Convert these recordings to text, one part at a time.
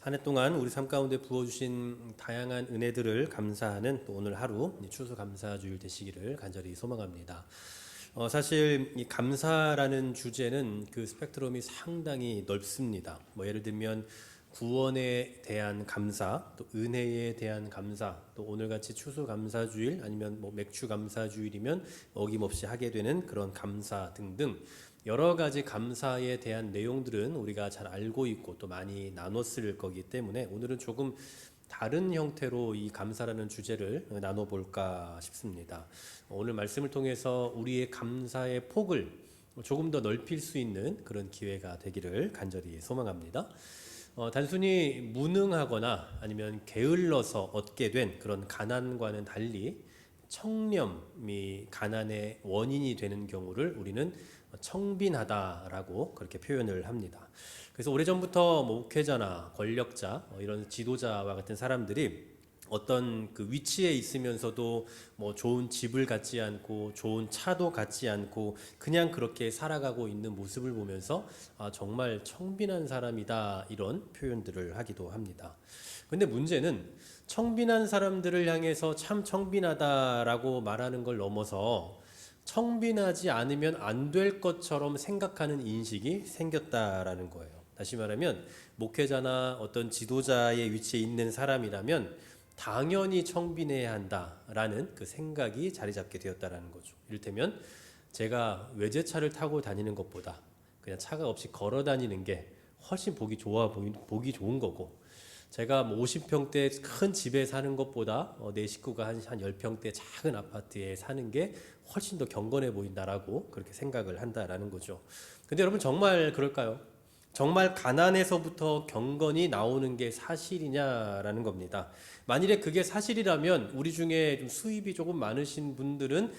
한 해 동안 우리 삶 가운데 부어주신 다양한 은혜들을 감사하는 또 오늘 하루 추수감사주일 되시기를 간절히 소망합니다. 사실 이 감사라는 주제는 그 스펙트럼이 상당히 넓습니다. 예를 들면 구원에 대한 감사, 또 은혜에 대한 감사, 또 오늘같이 추수감사주일 아니면 맥주감사주일이면 어김없이 하게 되는 그런 감사 등등 여러 가지 감사에 대한 내용들은 우리가 잘 알고 있고 또 많이 나눴을 거기 때문에 오늘은 조금 다른 형태로 이 감사라는 주제를 나눠볼까 싶습니다. 오늘 말씀을 통해서 우리의 감사의 폭을 조금 더 넓힐 수 있는 그런 기회가 되기를 간절히 소망합니다. 단순히 무능하거나 아니면 게을러서 얻게 된 그런 가난과는 달리 청렴이 가난의 원인이 되는 경우를 우리는 청빈하다라고 그렇게 표현을 합니다. 그래서 오래전부터 목회자나 권력자 이런 지도자와 같은 사람들이 어떤 그 위치에 있으면서도 좋은 집을 갖지 않고 좋은 차도 갖지 않고 그냥 그렇게 살아가고 있는 모습을 보면서 정말 청빈한 사람이다 이런 표현들을 하기도 합니다. 근데 문제는 청빈한 사람들을 향해서 참 청빈하다라고 말하는 걸 넘어서 청빈하지 않으면 안 될 것처럼 생각하는 인식이 생겼다라는 거예요. 다시 말하면 목회자나 어떤 지도자의 위치에 있는 사람이라면 당연히 청빈해야 한다라는 그 생각이 자리 잡게 되었다라는 거죠. 이를테면 제가 외제차를 타고 다니는 것보다 그냥 차가 없이 걸어 다니는 게 훨씬 보기 좋은 거고, 제가 50평대 큰 집에 사는 것보다 내 식구가 한 10평대 작은 아파트에 사는 게 훨씬 더 경건해 보인다라고 그렇게 생각을 한다라는 거죠. 근데 여러분 정말 그럴까요? 정말 가난에서부터 경건이 나오는 게 사실이냐라는 겁니다. 만일에 그게 사실이라면 우리 중에 좀 수입이 조금 많으신 분들은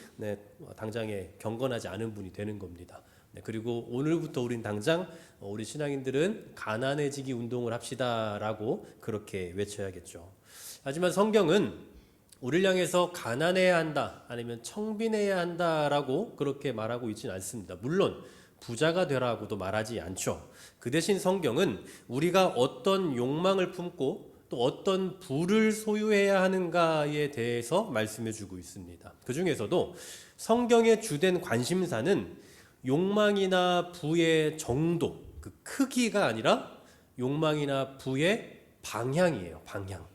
당장에 경건하지 않은 분이 되는 겁니다. 그리고 오늘부터 우린 당장 우리 신앙인들은 가난해지기 운동을 합시다라고 그렇게 외쳐야겠죠. 하지만 성경은 우리를 향해서 가난해야 한다 아니면 청빈해야 한다라고 그렇게 말하고 있지는 않습니다. 물론 부자가 되라고도 말하지 않죠. 그 대신 성경은 우리가 어떤 욕망을 품고 또 어떤 부를 소유해야 하는가에 대해서 말씀해 주고 있습니다. 그 중에서도 성경의 주된 관심사는 욕망이나 부의 정도, 그 크기가 아니라 욕망이나 부의 방향이에요. 방향.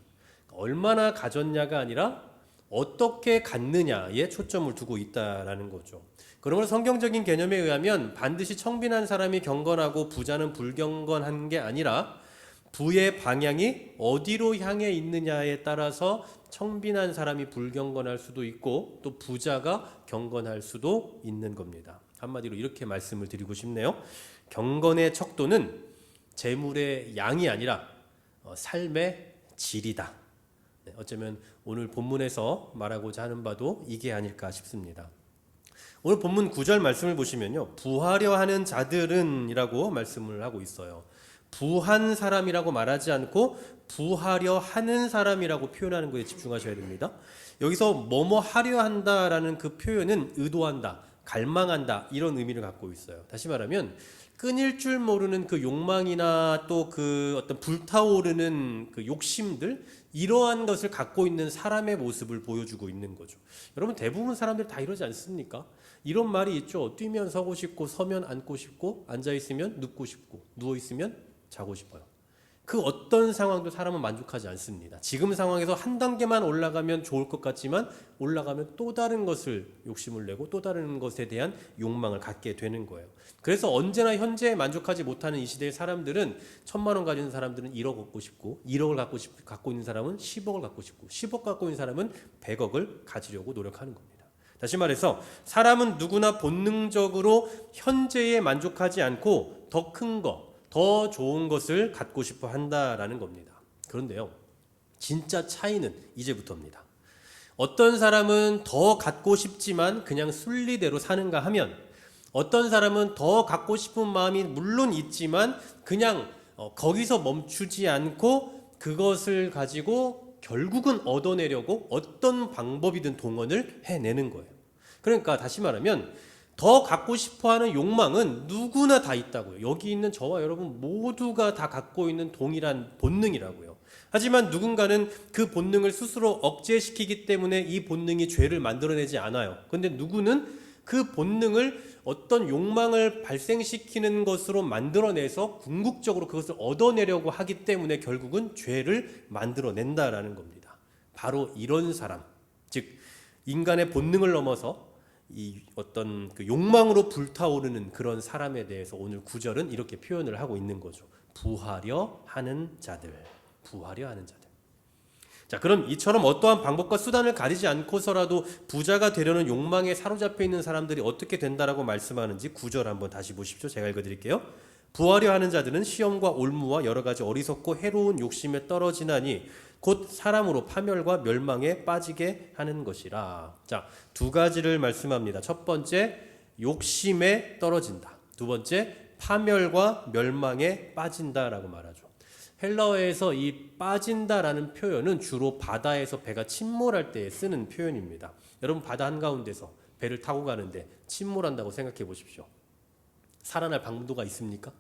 얼마나 가졌냐가 아니라 어떻게 갖느냐에 초점을 두고 있다라는 거죠. 그러므로 성경적인 개념에 의하면 반드시 청빈한 사람이 경건하고 부자는 불경건한 게 아니라 부의 방향이 어디로 향해 있느냐에 따라서 청빈한 사람이 불경건할 수도 있고 또 부자가 경건할 수도 있는 겁니다. 한마디로 이렇게 말씀을 드리고 싶네요. 경건의 척도는 재물의 양이 아니라 삶의 질이다. 어쩌면 오늘 본문에서 말하고자 하는 바도 이게 아닐까 싶습니다. 오늘 본문 9절 말씀을 보시면요, 부하려 하는 자들은 이라고 말씀을 하고 있어요. 부한 사람이라고 말하지 않고 부하려 하는 사람이라고 표현하는 것에 집중하셔야 됩니다. 여기서 뭐뭐 하려 한다라는 그 표현은 의도한다, 갈망한다 이런 의미를 갖고 있어요. 다시 말하면 끊일 줄 모르는 그 욕망이나 또 그 어떤 불타오르는 그 욕심들, 이러한 것을 갖고 있는 사람의 모습을 보여주고 있는 거죠. 여러분 대부분 사람들 다 이러지 않습니까? 이런 말이 있죠. 뛰면 서고 싶고 서면 앉고 싶고 앉아있으면 눕고 싶고 누워있으면 자고 싶어요. 그 어떤 상황도 사람은 만족하지 않습니다. 지금 상황에서 한 단계만 올라가면 좋을 것 같지만 올라가면 또 다른 것을 욕심을 내고 또 다른 것에 대한 욕망을 갖게 되는 거예요. 그래서 언제나 현재에 만족하지 못하는 이 시대의 사람들은 1,000만 원 가진 사람들은 1억 갖고 싶고 1억을 갖고 있는 사람은 10억을 갖고 싶고 10억 갖고 있는 사람은 100억을 가지려고 노력하는 겁니다. 다시 말해서 사람은 누구나 본능적으로 현재에 만족하지 않고 더 큰 거, 더 좋은 것을 갖고 싶어 한다라는 겁니다. 그런데요, 진짜 차이는 이제부터입니다. 어떤 사람은 더 갖고 싶지만 그냥 순리대로 사는가 하면, 어떤 사람은 더 갖고 싶은 마음이 물론 있지만 그냥 거기서 멈추지 않고 그것을 가지고 결국은 얻어내려고 어떤 방법이든 동원을 해내는 거예요. 그러니까 다시 말하면 더 갖고 싶어하는 욕망은 누구나 다 있다고요. 여기 있는 저와 여러분 모두가 다 갖고 있는 동일한 본능이라고요. 하지만 누군가는 그 본능을 스스로 억제시키기 때문에 이 본능이 죄를 만들어내지 않아요. 근데 누구는 그 본능을 어떤 욕망을 발생시키는 것으로 만들어내서 궁극적으로 그것을 얻어내려고 하기 때문에 결국은 죄를 만들어낸다라는 겁니다. 바로 이런 사람, 즉 인간의 본능을 넘어서 이 어떤 그 욕망으로 불타오르는 그런 사람에 대해서 오늘 구절은 이렇게 표현을 하고 있는 거죠. 부하려 하는 자들. 부하려 하는 자들. 자, 그럼 이처럼 어떠한 방법과 수단을 가리지 않고서라도 부자가 되려는 욕망에 사로잡혀 있는 사람들이 어떻게 된다라고 말씀하는지 구절 한번 다시 보십시오. 제가 읽어드릴게요. 부하려 하는 자들은 시험과 올무와 여러 가지 어리석고 해로운 욕심에 떨어지나니 곧 사람으로 파멸과 멸망에 빠지게 하는 것이라. 자, 두 가지를 말씀합니다. 첫 번째, 욕심에 떨어진다. 두 번째, 파멸과 멸망에 빠진다라고 말하죠. 헬라어에서 이 빠진다라는 표현은 주로 바다에서 배가 침몰할 때 쓰는 표현입니다. 여러분 바다 한가운데서 배를 타고 가는데 침몰한다고 생각해 보십시오. 살아날 방도가 있습니까?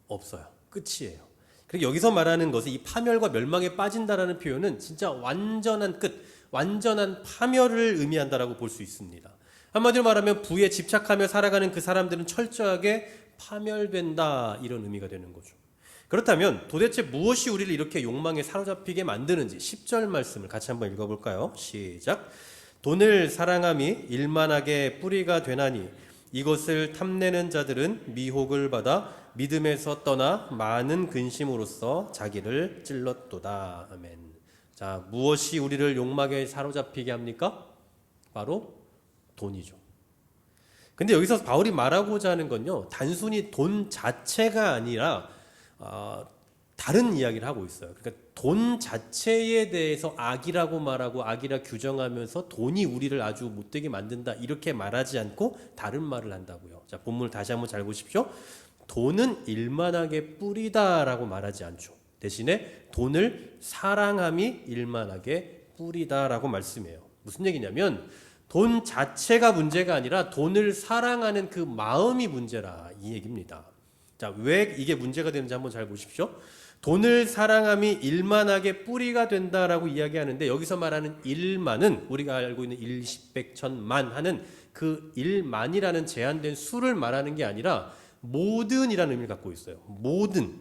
없어요. 끝이에요. 그리고 여기서 말하는 것은 이 파멸과 멸망에 빠진다라는 표현은 진짜 완전한 끝, 완전한 파멸을 의미한다라고 볼 수 있습니다. 한마디로 말하면 부에 집착하며 살아가는 그 사람들은 철저하게 파멸된다, 이런 의미가 되는 거죠. 그렇다면 도대체 무엇이 우리를 이렇게 욕망에 사로잡히게 만드는지 10절 말씀을 같이 한번 읽어볼까요? 시작. 돈을 사랑함이 일만하게 뿌리가 되나니 이것을 탐내는 자들은 미혹을 받아 믿음에서 떠나 많은 근심으로써 자기를 찔렀도다. 아멘. 자, 무엇이 우리를 욕망에 사로잡히게 합니까? 바로 돈이죠. 근데 여기서 바울이 말하고자 하는 건요, 단순히 돈 자체가 아니라 다른 이야기를 하고 있어요. 그러니까 돈 자체에 대해서 악이라고 말하고 악이라 규정하면서 돈이 우리를 아주 못되게 만든다, 이렇게 말하지 않고 다른 말을 한다고요. 자, 본문을 다시 한번 잘 보십시오. 돈은 일만하게 뿌리다라고 말하지 않죠. 대신에 돈을 사랑함이 일만하게 뿌리다라고 말씀해요. 무슨 얘기냐면 돈 자체가 문제가 아니라 돈을 사랑하는 그 마음이 문제라, 이 얘기입니다. 자, 왜 이게 문제가 되는지 한번 잘 보십시오. 돈을 사랑함이 일만하게 뿌리가 된다라고 이야기하는데 여기서 말하는 일만은 우리가 알고 있는 일십, 백, 천만 하는 그 일만이라는 제한된 수를 말하는 게 아니라 모든이라는 의미를 갖고 있어요. 모든.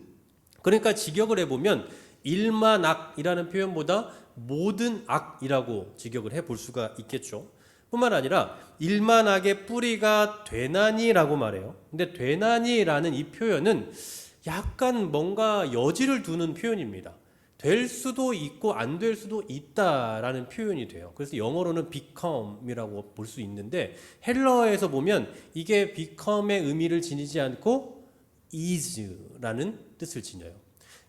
그러니까 직역을 해보면 일만악이라는 표현보다 모든 악이라고 직역을 해볼 수가 있겠죠. 뿐만 아니라 일만하게 뿌리가 되나니라고 말해요. 근데 되나니라는 이 표현은 약간 뭔가 여지를 두는 표현입니다. 될 수도 있고 안 될 수도 있다라는 표현이 돼요. 그래서 영어로는 become이라고 볼 수 있는데 헬라어에서 보면 이게 become의 의미를 지니지 않고 is라는 뜻을 지녀요.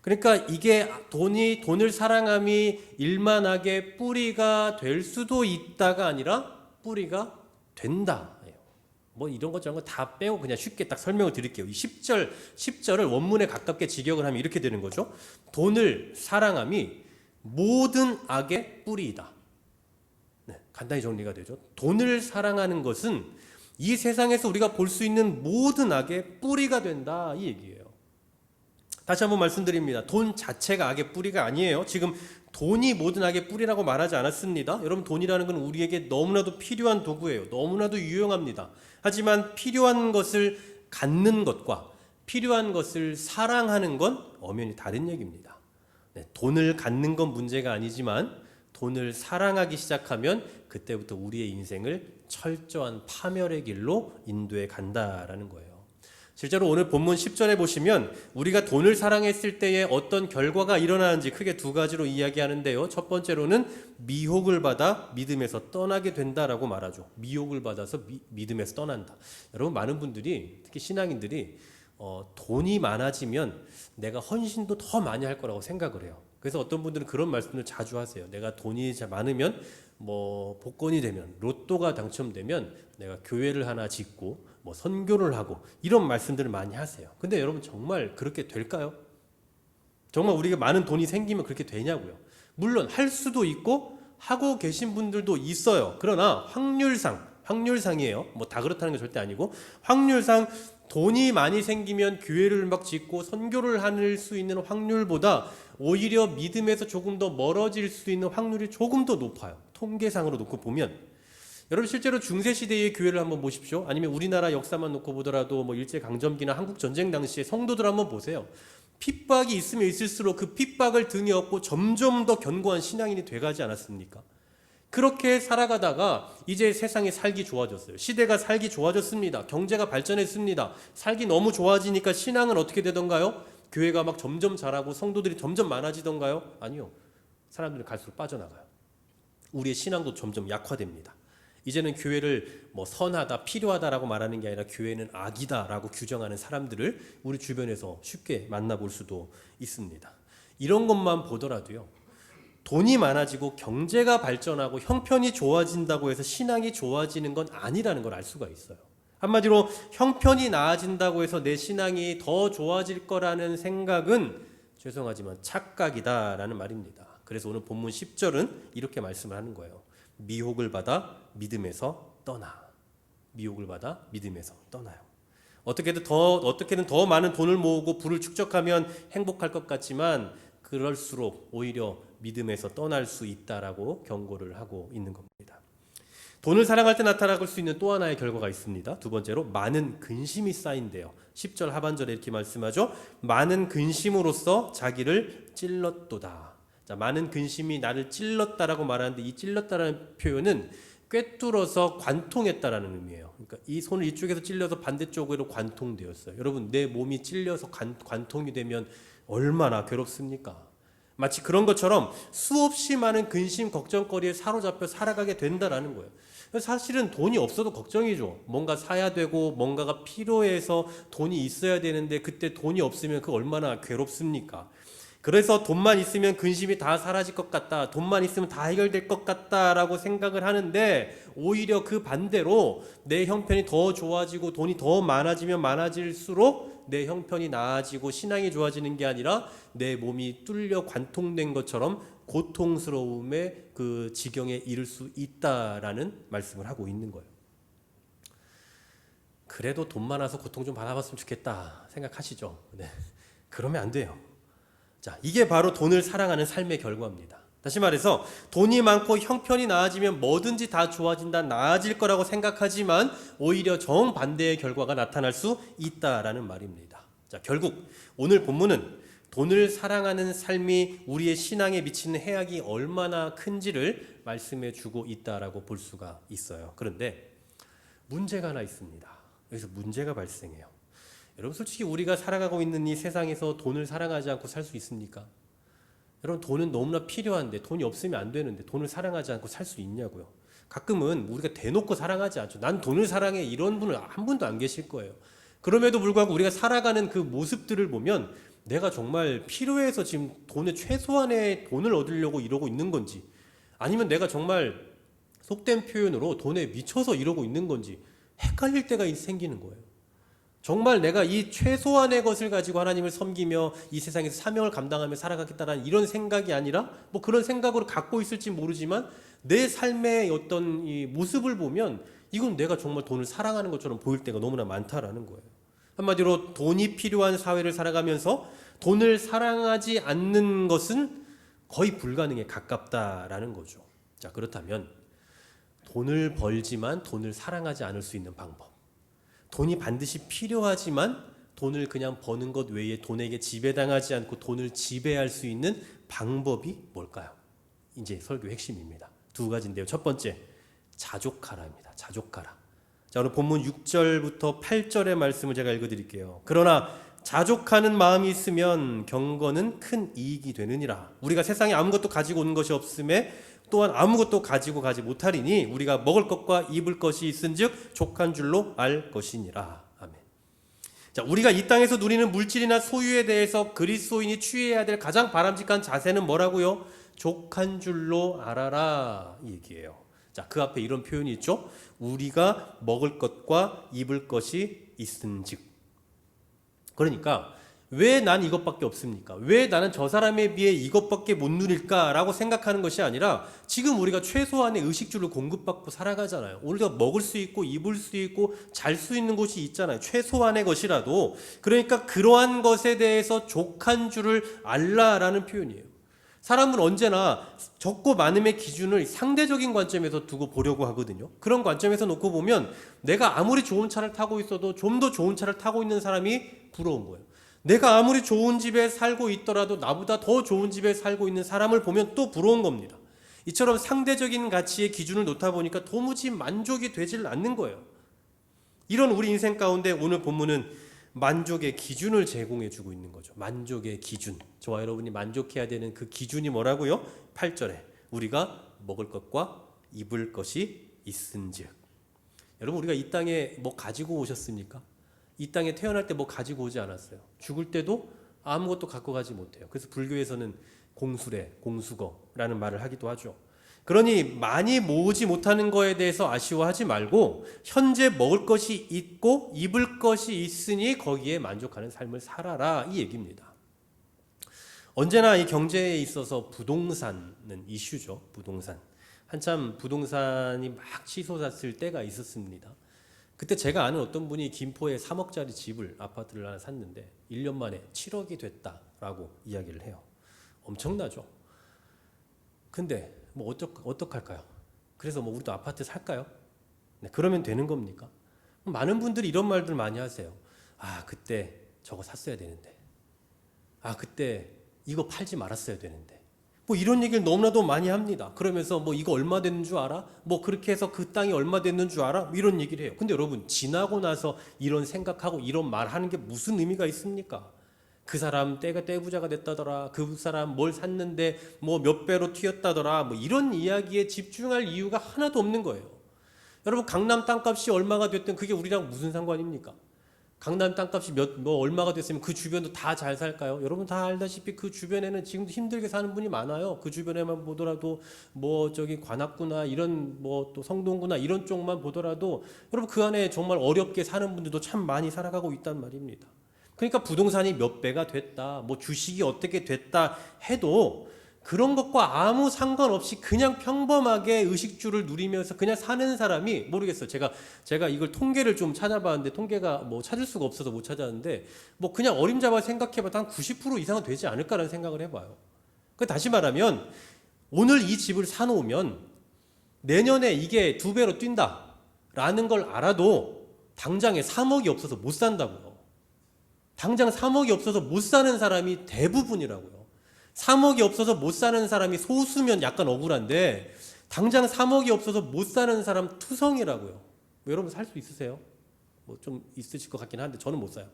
그러니까 이게 돈을 사랑함이 일만하게 뿌리가 될 수도 있다가 아니라 뿌리가 된다. 뭐 이런 것 저런 거 다 빼고 그냥 쉽게 딱 설명을 드릴게요. 이 10절을 원문에 가깝게 직역을 하면 이렇게 되는 거죠. 돈을 사랑함이 모든 악의 뿌리이다. 네, 간단히 정리가 되죠. 돈을 사랑하는 것은 이 세상에서 우리가 볼 수 있는 모든 악의 뿌리가 된다, 이 얘기예요. 다시 한번 말씀드립니다. 돈 자체가 악의 뿌리가 아니에요. 지금 돈이 모든 악의 뿌리라고 말하지 않았습니다. 여러분, 돈이라는 건 우리에게 너무나도 필요한 도구예요. 너무나도 유용합니다. 하지만 필요한 것을 갖는 것과 필요한 것을 사랑하는 건 엄연히 다른 얘기입니다. 네, 돈을 갖는 건 문제가 아니지만 돈을 사랑하기 시작하면 그때부터 우리의 인생을 철저한 파멸의 길로 인도해 간다라는 거예요. 실제로 오늘 본문 10절에 보시면 우리가 돈을 사랑했을 때에 어떤 결과가 일어나는지 크게 두 가지로 이야기하는데요. 첫 번째로는 미혹을 받아 믿음에서 떠나게 된다라고 말하죠. 미혹을 받아서 믿음에서 떠난다. 여러분, 많은 분들이, 특히 신앙인들이 돈이 많아지면 내가 헌신도 더 많이 할 거라고 생각을 해요. 그래서 어떤 분들은 그런 말씀을 자주 하세요. 내가 돈이 많으면, 뭐 복권이 되면, 로또가 당첨되면 내가 교회를 하나 짓고 뭐 선교를 하고, 이런 말씀들을 많이 하세요. 근데 여러분, 정말 그렇게 될까요? 정말 우리가 많은 돈이 생기면 그렇게 되냐고요. 물론 할 수도 있고 하고 계신 분들도 있어요. 그러나 확률상 확률상이에요. 뭐 다 그렇다는 게 절대 아니고 확률상 돈이 많이 생기면 교회를 막 짓고 선교를 할 수 있는 확률보다 오히려 믿음에서 조금 더 멀어질 수 있는 확률이 조금 더 높아요. 통계상으로 놓고 보면. 여러분 실제로 중세시대의 교회를 한번 보십시오. 아니면 우리나라 역사만 놓고 보더라도 뭐 일제강점기나 한국전쟁 당시에 성도들 한번 보세요. 핍박이 있으면 있을수록 그 핍박을 등에 업고 점점 더 견고한 신앙인이 돼가지 않았습니까? 그렇게 살아가다가 이제 세상이 살기 좋아졌어요. 시대가 살기 좋아졌습니다. 경제가 발전했습니다. 살기 너무 좋아지니까 신앙은 어떻게 되던가요? 교회가 막 점점 자라고 성도들이 점점 많아지던가요? 아니요. 사람들이 갈수록 빠져나가요. 우리의 신앙도 점점 약화됩니다. 이제는 교회를 뭐 선하다, 필요하다라고 말하는 게 아니라 교회는 악이다라고 규정하는 사람들을 우리 주변에서 쉽게 만나볼 수도 있습니다. 이런 것만 보더라도요. 돈이 많아지고 경제가 발전하고 형편이 좋아진다고 해서 신앙이 좋아지는 건 아니라는 걸 알 수가 있어요. 한마디로 형편이 나아진다고 해서 내 신앙이 더 좋아질 거라는 생각은 죄송하지만 착각이다라는 말입니다. 그래서 오늘 본문 10절은 이렇게 말씀을 하는 거예요. 미혹을 받아 믿음에서 떠나. 미혹을 받아 믿음에서 떠나요. 어떻게든 더 많은 돈을 모으고 부를 축적하면 행복할 것 같지만 그럴수록 오히려 믿음에서 떠날 수 있다라고 경고를 하고 있는 겁니다. 돈을 사랑할 때 나타날 수 있는 또 하나의 결과가 있습니다. 두 번째로 많은 근심이 쌓인대요. 10절 하반절에 이렇게 말씀하죠. 많은 근심으로써 자기를 찔렀도다. 자, 많은 근심이 나를 찔렀다라고 말하는데 이 찔렀다라는 표현은 꿰뚫어서 관통했다라는 의미예요. 그러니까 이 손을 이쪽에서 찔려서 반대쪽으로 관통되었어요. 여러분 내 몸이 찔려서 관통이 되면 얼마나 괴롭습니까? 마치 그런 것처럼 수없이 많은 근심 걱정거리에 사로잡혀 살아가게 된다라는 거예요. 사실은 돈이 없어도 걱정이죠. 뭔가 사야 되고 뭔가가 필요해서 돈이 있어야 되는데 그때 돈이 없으면 그 얼마나 괴롭습니까? 그래서 돈만 있으면 근심이 다 사라질 것 같다. 돈만 있으면 다 해결될 것 같다라고 생각을 하는데 오히려 그 반대로 내 형편이 더 좋아지고 돈이 더 많아지면 많아질수록 내 형편이 나아지고 신앙이 좋아지는 게 아니라 내 몸이 뚫려 관통된 것처럼 고통스러움의 그 지경에 이를 수 있다라는 말씀을 하고 있는 거예요. 그래도 돈 많아서 고통 좀 받아봤으면 좋겠다 생각하시죠? 네. 그러면 안 돼요. 자, 이게 바로 돈을 사랑하는 삶의 결과입니다. 다시 말해서 돈이 많고 형편이 나아지면 뭐든지 다 좋아진다, 나아질 거라고 생각하지만 오히려 정반대의 결과가 나타날 수 있다라는 말입니다. 자, 결국 오늘 본문은 돈을 사랑하는 삶이 우리의 신앙에 미치는 해악이 얼마나 큰지를 말씀해 주고 있다라고 볼 수가 있어요. 그런데 문제가 하나 있습니다. 여기서 문제가 발생해요. 여러분 솔직히 우리가 살아가고 있는 이 세상에서 돈을 사랑하지 않고 살 수 있습니까? 여러분 돈은 너무나 필요한데 돈이 없으면 안 되는데 돈을 사랑하지 않고 살 수 있냐고요. 가끔은 우리가 대놓고 사랑하지 않죠. 난 돈을 사랑해 이런 분은 한 분도 안 계실 거예요. 그럼에도 불구하고 우리가 살아가는 그 모습들을 보면 내가 정말 필요해서 지금 돈의 최소한의 돈을 얻으려고 이러고 있는 건지 아니면 내가 정말 속된 표현으로 돈에 미쳐서 이러고 있는 건지 헷갈릴 때가 생기는 거예요. 정말 내가 이 최소한의 것을 가지고 하나님을 섬기며 이 세상에서 사명을 감당하며 살아가겠다라는 이런 생각이 아니라 뭐 그런 생각으로 갖고 있을지 모르지만 내 삶의 어떤 이 모습을 보면 이건 내가 정말 돈을 사랑하는 것처럼 보일 때가 너무나 많다라는 거예요. 한마디로 돈이 필요한 사회를 살아가면서 돈을 사랑하지 않는 것은 거의 불가능에 가깝다라는 거죠. 자, 그렇다면 돈을 벌지만 돈을 사랑하지 않을 수 있는 방법. 돈이 반드시 필요하지만 돈을 그냥 버는 것 외에 돈에게 지배당하지 않고 돈을 지배할 수 있는 방법이 뭘까요? 이제 설교 핵심입니다. 두 가지인데요. 첫 번째, 자족하라입니다. 자족하라. 자, 오늘 본문 6절부터 8절의 말씀을 제가 읽어드릴게요. 그러나 자족하는 마음이 있으면 경건은 큰 이익이 되느니라. 우리가 세상에 아무것도 가지고 오는 것이 없음에 또한 아무것도 가지고 가지 못하리니 우리가 먹을 것과 입을 것이 있은즉 족한 줄로 알 것이니라. 아멘. 자, 우리가 이 땅에서 누리는 물질이나 소유에 대해서 그리스도인이 취해야 될 가장 바람직한 자세는 뭐라고요? 족한 줄로 알아라 이 얘기예요. 자, 그 앞에 이런 표현이 있죠. 우리가 먹을 것과 입을 것이 있은즉. 그러니까 왜 난 이것밖에 없습니까? 왜 나는 저 사람에 비해 이것밖에 못 누릴까라고 생각하는 것이 아니라 지금 우리가 최소한의 의식주를 공급받고 살아가잖아요. 우리가 먹을 수 있고 입을 수 있고 잘 수 있는 곳이 있잖아요. 최소한의 것이라도. 그러니까 그러한 것에 대해서 족한 줄을 알라라는 표현이에요. 사람은 언제나 적고 많음의 기준을 상대적인 관점에서 두고 보려고 하거든요. 그런 관점에서 놓고 보면 내가 아무리 좋은 차를 타고 있어도 좀 더 좋은 차를 타고 있는 사람이 부러운 거예요. 내가 아무리 좋은 집에 살고 있더라도 나보다 더 좋은 집에 살고 있는 사람을 보면 또 부러운 겁니다. 이처럼 상대적인 가치의 기준을 놓다 보니까 도무지 만족이 되질 않는 거예요. 이런 우리 인생 가운데 오늘 본문은 만족의 기준을 제공해 주고 있는 거죠. 만족의 기준. 저와 여러분이 만족해야 되는 그 기준이 뭐라고요? 8절에 우리가 먹을 것과 입을 것이 있은즉. 여러분, 우리가 이 땅에 뭐 가지고 오셨습니까? 이 땅에 태어날 때 뭐 가지고 오지 않았어요. 죽을 때도 아무것도 갖고 가지 못해요. 그래서 불교에서는 공수래, 공수거라는 말을 하기도 하죠. 그러니 많이 모으지 못하는 거에 대해서 아쉬워하지 말고 현재 먹을 것이 있고 입을 것이 있으니 거기에 만족하는 삶을 살아라, 이 얘기입니다. 언제나 이 경제에 있어서 부동산은 이슈죠. 부동산. 한참 부동산이 막 치솟았을 때가 있었습니다. 그때 제가 아는 어떤 분이 김포에 3억짜리 집을, 아파트를 하나 샀는데 1년 만에 7억이 됐다라고 이야기를 해요. 엄청나죠. 근데 뭐 어떡할까요? 그래서 뭐 우리도 아파트 살까요? 네, 그러면 되는 겁니까? 많은 분들이 이런 말들 많이 하세요. 아, 그때 저거 샀어야 되는데. 아, 그때 이거 팔지 말았어야 되는데. 뭐 이런 얘기를 너무나도 많이 합니다. 그러면서 뭐 이거 얼마 됐는 줄 알아? 뭐 그렇게 해서 그 땅이 얼마 됐는 줄 알아? 이런 얘기를 해요. 근데 여러분, 지나고 나서 이런 생각하고 이런 말 하는 게 무슨 의미가 있습니까? 그 사람 때가 떼부자가 됐다더라. 그 사람 뭘 샀는데 뭐 몇 배로 튀었다더라. 뭐 이런 이야기에 집중할 이유가 하나도 없는 거예요. 여러분, 강남 땅값이 얼마가 됐든 그게 우리랑 무슨 상관입니까? 강남 땅값이 얼마가 됐으면 그 주변도 다 잘 살까요? 여러분 다 알다시피 그 주변에는 지금도 힘들게 사는 분이 많아요. 그 주변에만 보더라도 뭐 저기 관악구나 이런 뭐 또 성동구나 이런 쪽만 보더라도 여러분 그 안에 정말 어렵게 사는 분들도 참 많이 살아가고 있단 말입니다. 그러니까 부동산이 몇 배가 됐다, 뭐 주식이 어떻게 됐다 해도 그런 것과 아무 상관없이 그냥 평범하게 의식주를 누리면서 그냥 사는 사람이, 모르겠어요. 제가 이걸 통계를 좀 찾아봤는데 통계가 뭐 찾을 수가 없어서 못 찾았는데 뭐 그냥 어림잡아 생각해봐도 한 90% 이상은 되지 않을까라는 생각을 해봐요. 다시 말하면 오늘 이 집을 사놓으면 내년에 이게 2배로 뛴다라는 걸 알아도 당장에 3억이 없어서 못 산다고요. 당장 3억이 없어서 못 사는 사람이 대부분이라고요. 3억이 없어서 못 사는 사람이 소수면 약간 억울한데 당장 3억이 없어서 못 사는 사람 투성이라고요. 여러분 살 수 있으세요? 뭐 좀 있으실 것 같긴 한데 저는 못 사요.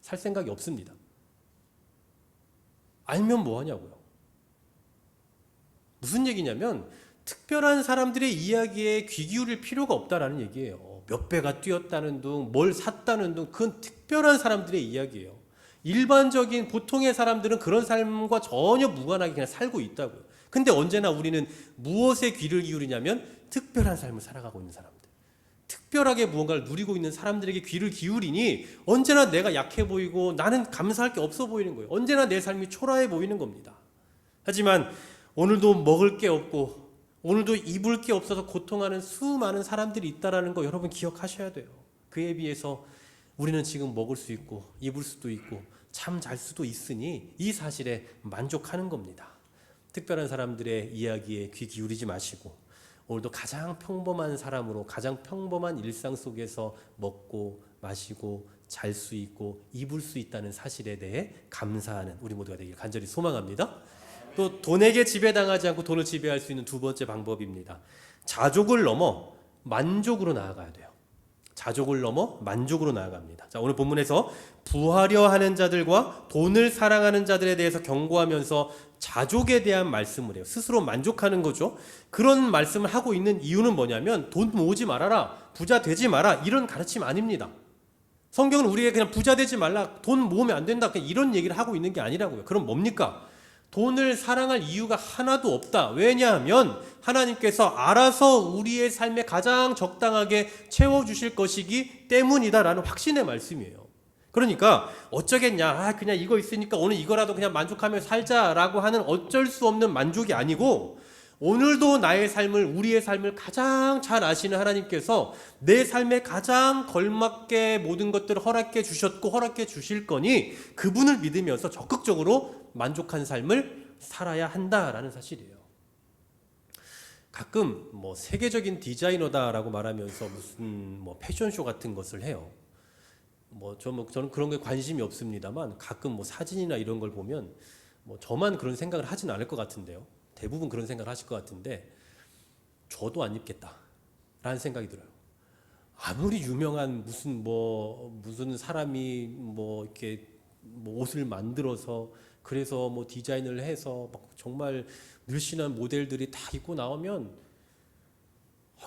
살 생각이 없습니다. 알면 뭐 하냐고요. 무슨 얘기냐면 특별한 사람들의 이야기에 귀 기울일 필요가 없다라는 얘기예요. 몇 배가 뛰었다는 둥, 뭘 샀다는 둥, 그건 특별한 사람들의 이야기예요. 일반적인 보통의 사람들은 그런 삶과 전혀 무관하게 그냥 살고 있다고요. 근데 언제나 우리는 무엇에 귀를 기울이냐면 특별한 삶을 살아가고 있는 사람들, 특별하게 무언가를 누리고 있는 사람들에게 귀를 기울이니 언제나 내가 약해 보이고 나는 감사할 게 없어 보이는 거예요. 언제나 내 삶이 초라해 보이는 겁니다. 하지만 오늘도 먹을 게 없고 오늘도 입을 게 없어서 고통하는 수많은 사람들이 있다는 거 여러분 기억하셔야 돼요. 그에 비해서 우리는 지금 먹을 수 있고 입을 수도 있고 잠 잘 수도 있으니 이 사실에 만족하는 겁니다. 특별한 사람들의 이야기에 귀 기울이지 마시고 오늘도 가장 평범한 사람으로 가장 평범한 일상 속에서 먹고 마시고 잘 수 있고 입을 수 있다는 사실에 대해 감사하는 우리 모두가 되길 간절히 소망합니다. 또 돈에게 지배당하지 않고 돈을 지배할 수 있는 두 번째 방법입니다. 자족을 넘어 만족으로 나아가야 돼요. 자족을 넘어 만족으로 나아갑니다. 자, 오늘 본문에서 부하려 하는 자들과 돈을 사랑하는 자들에 대해서 경고하면서 자족에 대한 말씀을 해요. 스스로 만족하는 거죠. 그런 말씀을 하고 있는 이유는 뭐냐면 돈 모으지 말아라, 부자 되지 마라, 이런 가르침 아닙니다. 성경은 우리에게 그냥 부자 되지 말라, 돈 모으면 안 된다, 그냥 이런 얘기를 하고 있는 게 아니라고요. 그럼 뭡니까? 돈을 사랑할 이유가 하나도 없다. 왜냐하면 하나님께서 알아서 우리의 삶에 가장 적당하게 채워주실 것이기 때문이다라는 확신의 말씀이에요. 그러니까 어쩌겠냐, 그냥 이거 있으니까 오늘 이거라도 그냥 만족하며 살자라고 하는 어쩔 수 없는 만족이 아니고, 오늘도 나의 삶을, 우리의 삶을 가장 잘 아시는 하나님께서 내 삶에 가장 걸맞게 모든 것들을 허락해 주셨고 허락해 주실 거니 그분을 믿으면서 적극적으로 만족한 삶을 살아야 한다라는 사실이에요. 가끔 뭐 세계적인 디자이너다라고 말하면서 무슨 뭐 패션쇼 같은 것을 해요. 저는 그런 게 관심이 없습니다만, 가끔 뭐 사진이나 이런 걸 보면 뭐 저만 그런 생각을 하진 않을 것 같은데요. 대부분 그런 생각을 하실 것 같은데, 저도 안 입겠다라는 생각이 들어요. 아무리 유명한 무슨 사람이 뭐 이렇게 뭐 옷을 만들어서 그래서 뭐 디자인을 해서 막 정말 늘씬한 모델들이 다 입고 나오면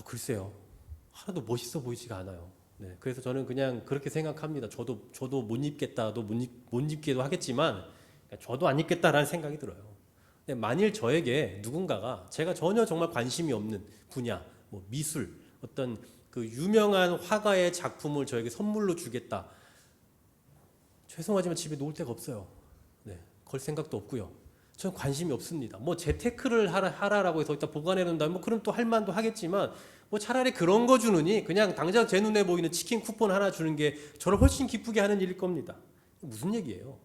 글쎄요, 하나도 멋있어 보이지가 않아요. 네, 그래서 저는 그냥 그렇게 생각합니다. 저도 못 입겠다도 못 입기도 하겠지만 저도 안 입겠다라는 생각이 들어요. 근데 만일 저에게 누군가가 제가 전혀 정말 관심이 없는 분야, 뭐 미술, 어떤 그 유명한 화가의 작품을 저에게 선물로 주겠다. 죄송하지만 집에 놓을 데가 없어요. 네, 걸 생각도 없고요. 저는 관심이 없습니다. 뭐 재테크를 하라라고 해서 일단 보관해 놓는다면 뭐 그럼 또 할 만도 하겠지만, 뭐 차라리 그런 거 주느니 그냥 당장 제 눈에 보이는 치킨 쿠폰 하나 주는 게 저를 훨씬 기쁘게 하는 일일 겁니다. 무슨 얘기예요?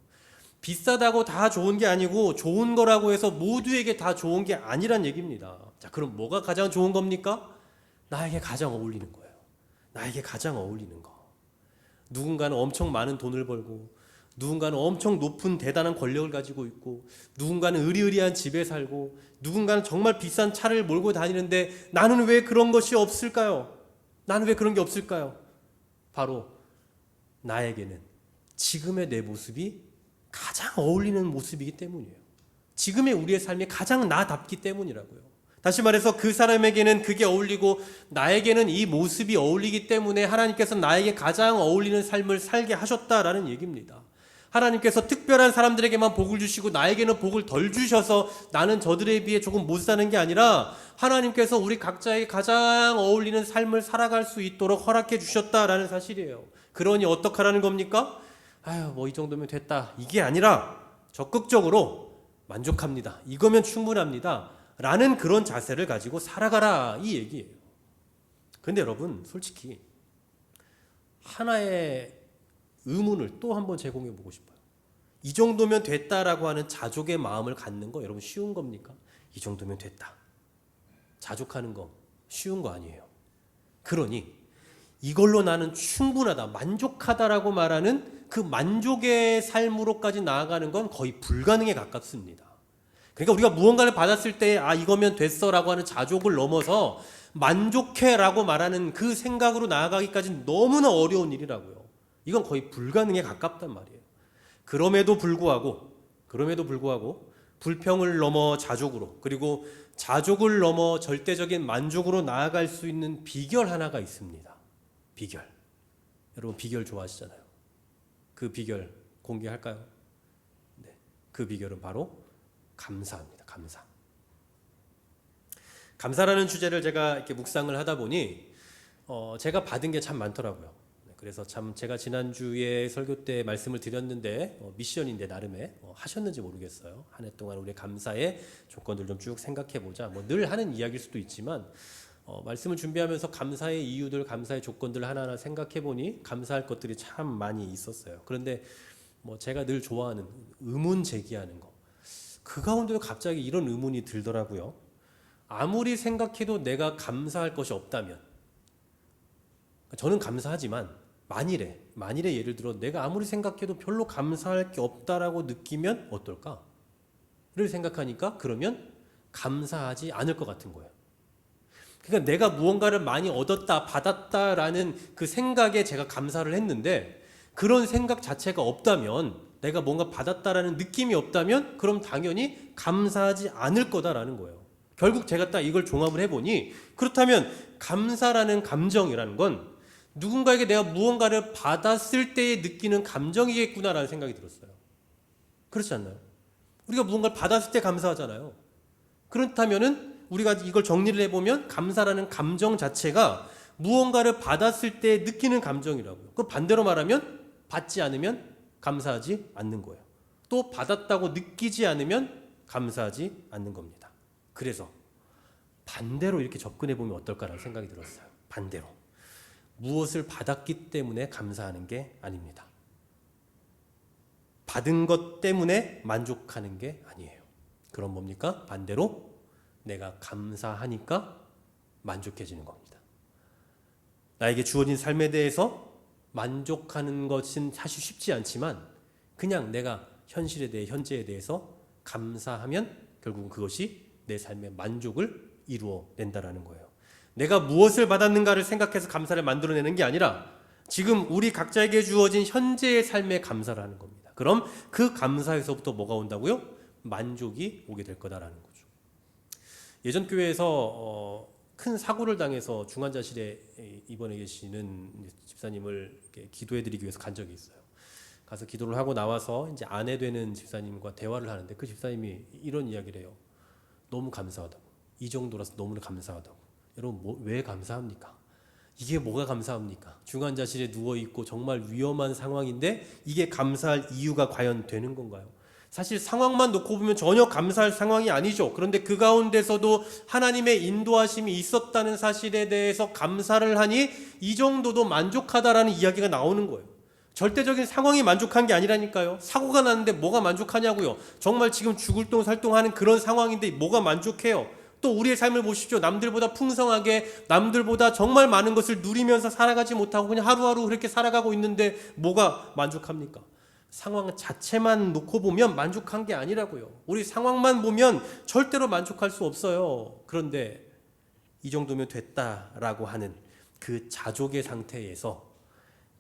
비싸다고 다 좋은 게 아니고 좋은 거라고 해서 모두에게 다 좋은 게 아니란 얘기입니다. 자, 그럼 뭐가 가장 좋은 겁니까? 나에게 가장 어울리는 거예요. 나에게 가장 어울리는 거. 누군가는 엄청 많은 돈을 벌고, 누군가는 엄청 높은 대단한 권력을 가지고 있고, 누군가는 의리의리한 집에 살고, 누군가는 정말 비싼 차를 몰고 다니는데 나는 왜 그런 것이 없을까요? 나는 왜 그런 게 없을까요? 바로 나에게는 지금의 내 모습이 가장 어울리는 모습이기 때문이에요. 지금의 우리의 삶이 가장 나답기 때문이라고요. 다시 말해서 그 사람에게는 그게 어울리고 나에게는 이 모습이 어울리기 때문에 하나님께서 나에게 가장 어울리는 삶을 살게 하셨다라는 얘기입니다. 하나님께서 특별한 사람들에게만 복을 주시고 나에게는 복을 덜 주셔서 나는 저들에 비해 조금 못 사는 게 아니라, 하나님께서 우리 각자에게 가장 어울리는 삶을 살아갈 수 있도록 허락해 주셨다라는 사실이에요. 그러니 어떡하라는 겁니까? 뭐 이 정도면 됐다, 이게 아니라 적극적으로 만족합니다, 이거면 충분합니다 라는 그런 자세를 가지고 살아가라, 이 얘기예요. 근데 여러분, 솔직히 하나의 의문을 또 한번 제공해 보고 싶어요. 이 정도면 됐다라고 하는 자족의 마음을 갖는 거 여러분 쉬운 겁니까? 이 정도면 됐다, 자족하는 거 쉬운 거 아니에요. 그러니 이걸로 나는 충분하다, 만족하다라고 말하는 그 만족의 삶으로까지 나아가는 건 거의 불가능에 가깝습니다. 그러니까 우리가 무언가를 받았을 때 이거면 됐어라고 하는 자족을 넘어서 만족해라고 말하는 그 생각으로 나아가기까지는 너무나 어려운 일이라고요. 이건 거의 불가능에 가깝단 말이에요. 그럼에도 불구하고 불평을 넘어 자족으로, 그리고 자족을 넘어 절대적인 만족으로 나아갈 수 있는 비결 하나가 있습니다. 비결. 여러분 비결 좋아하시잖아요. 그 비결 공개할까요? 네. 그 비결은 바로 감사입니다. 감사. 감사라는 주제를 제가 이렇게 묵상을 하다 보니 제가 받은 게 참 많더라고요. 그래서 참 제가 지난주에 설교 때 말씀을 드렸는데 미션인데 나름의 하셨는지 모르겠어요. 한 해 동안 우리 감사의 조건들 좀 쭉 생각해보자. 늘 하는 이야기일 수도 있지만 말씀을 준비하면서 감사의 이유들, 감사의 조건들 하나하나 생각해보니 감사할 것들이 참 많이 있었어요. 그런데 제가 늘 좋아하는 의문 제기하는 거, 그 가운데도 갑자기 이런 의문이 들더라고요. 아무리 생각해도 내가 감사할 것이 없다면, 저는 감사하지만 만일에 예를 들어 내가 아무리 생각해도 별로 감사할 게 없다라고 느끼면 어떨까? 를 생각하니까 그러면 감사하지 않을 것 같은 거예요. 그러니까 내가 무언가를 많이 얻었다, 받았다라는 그 생각에 제가 감사를 했는데, 그런 생각 자체가 없다면, 내가 뭔가 받았다라는 느낌이 없다면 그럼 당연히 감사하지 않을 거다라는 거예요. 결국 제가 딱 이걸 종합을 해보니, 그렇다면 감사라는 감정이라는 건 누군가에게 내가 무언가를 받았을 때에 느끼는 감정이겠구나라는 생각이 들었어요. 그렇지 않나요? 우리가 무언가를 받았을 때 감사하잖아요. 그렇다면은 우리가 이걸 정리를 해보면 감사라는 감정 자체가 무언가를 받았을 때 느끼는 감정이라고요. 그 반대로 말하면 받지 않으면 감사하지 않는 거예요. 또 받았다고 느끼지 않으면 감사하지 않는 겁니다. 그래서 반대로 이렇게 접근해 보면 어떨까라는 생각이 들었어요. 반대로. 무엇을 받았기 때문에 감사하는 게 아닙니다. 받은 것 때문에 만족하는 게 아니에요. 그럼 뭡니까? 반대로 내가 감사하니까 만족해지는 겁니다. 나에게 주어진 삶에 대해서 만족하는 것은 사실 쉽지 않지만 그냥 내가 현실에 대해 현재에 대해서 감사하면 결국은 그것이 내 삶의 만족을 이루어낸다라는 거예요. 내가 무엇을 받았는가를 생각해서 감사를 만들어내는 게 아니라 지금 우리 각자에게 주어진 현재의 삶에 감사를 하는 겁니다. 그럼 그 감사에서부터 뭐가 온다고요? 만족이 오게 될 거다라는 거죠. 예전 교회에서 큰 사고를 당해서 중환자실에 입원해 계시는 집사님을 기도해드리기 위해서 간 적이 있어요. 가서 기도를 하고 나와서 이제 아내 되는 집사님과 대화를 하는데 그 집사님이 이런 이야기를 해요. 너무 감사하다고. 이 정도라서 너무나 감사하다고. 여러분 왜 감사합니까? 이게 뭐가 감사합니까? 중환자실에 누워있고 정말 위험한 상황인데 이게 감사할 이유가 과연 되는 건가요? 사실 상황만 놓고 보면 전혀 감사할 상황이 아니죠. 그런데 그 가운데서도 하나님의 인도하심이 있었다는 사실에 대해서 감사를 하니 이 정도도 만족하다라는 이야기가 나오는 거예요. 절대적인 상황이 만족한 게 아니라니까요. 사고가 났는데 뭐가 만족하냐고요. 정말 지금 죽을 똥 살 똥 하는 그런 상황인데 뭐가 만족해요. 또 우리의 삶을 보십시오. 남들보다 풍성하게 남들보다 정말 많은 것을 누리면서 살아가지 못하고 그냥 하루하루 그렇게 살아가고 있는데 뭐가 만족합니까? 상황 자체만 놓고 보면 만족한 게 아니라고요. 우리 상황만 보면 절대로 만족할 수 없어요. 그런데 이 정도면 됐다라고 하는 그 자족의 상태에서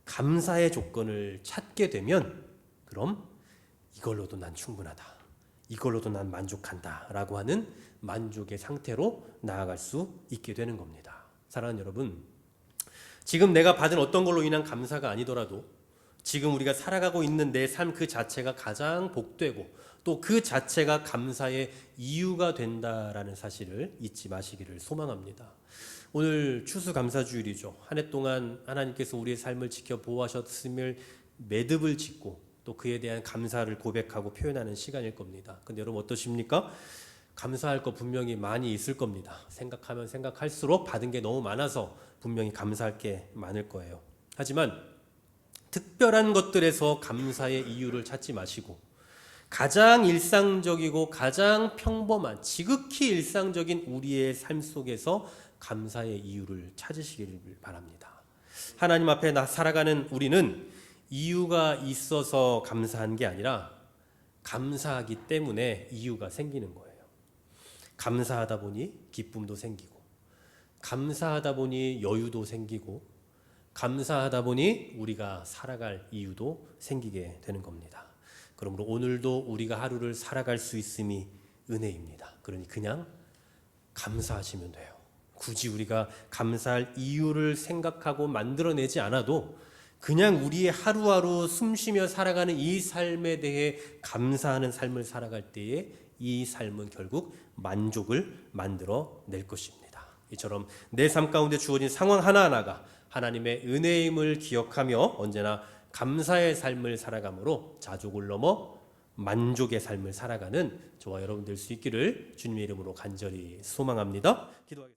감사의 조건을 찾게 되면 그럼 이걸로도 난 충분하다. 이걸로도 난 만족한다 라고 하는 만족의 상태로 나아갈 수 있게 되는 겁니다. 사랑하는 여러분, 지금 내가 받은 어떤 걸로 인한 감사가 아니더라도 지금 우리가 살아가고 있는 내 삶 그 자체가 가장 복되고 또 그 자체가 감사의 이유가 된다라는 사실을 잊지 마시기를 소망합니다. 오늘 추수감사주일이죠. 한 해 동안 하나님께서 우리의 삶을 지켜 보호하셨음을 매듭을 짓고 또 그에 대한 감사를 고백하고 표현하는 시간일 겁니다. 근데 여러분 어떠십니까? 감사할 거 분명히 많이 있을 겁니다. 생각하면 생각할수록 받은 게 너무 많아서 분명히 감사할 게 많을 거예요. 하지만 특별한 것들에서 감사의 이유를 찾지 마시고 가장 일상적이고 가장 평범한 지극히 일상적인 우리의 삶 속에서 감사의 이유를 찾으시기를 바랍니다. 하나님 앞에 살아가는 우리는 이유가 있어서 감사한 게 아니라 감사하기 때문에 이유가 생기는 거예요. 감사하다 보니 기쁨도 생기고 감사하다 보니 여유도 생기고 감사하다 보니 우리가 살아갈 이유도 생기게 되는 겁니다. 그러므로 오늘도 우리가 하루를 살아갈 수 있음이 은혜입니다. 그러니 그냥 감사하시면 돼요. 굳이 우리가 감사할 이유를 생각하고 만들어내지 않아도 그냥 우리의 하루하루 숨쉬며 살아가는 이 삶에 대해 감사하는 삶을 살아갈 때에 이 삶은 결국 만족을 만들어낼 것입니다. 이처럼 내 삶 가운데 주어진 상황 하나하나가 하나님의 은혜임을 기억하며 언제나 감사의 삶을 살아감으로 자족을 넘어 만족의 삶을 살아가는 저와 여러분 될 수 있기를 주님의 이름으로 간절히 소망합니다. 기도하겠습니다.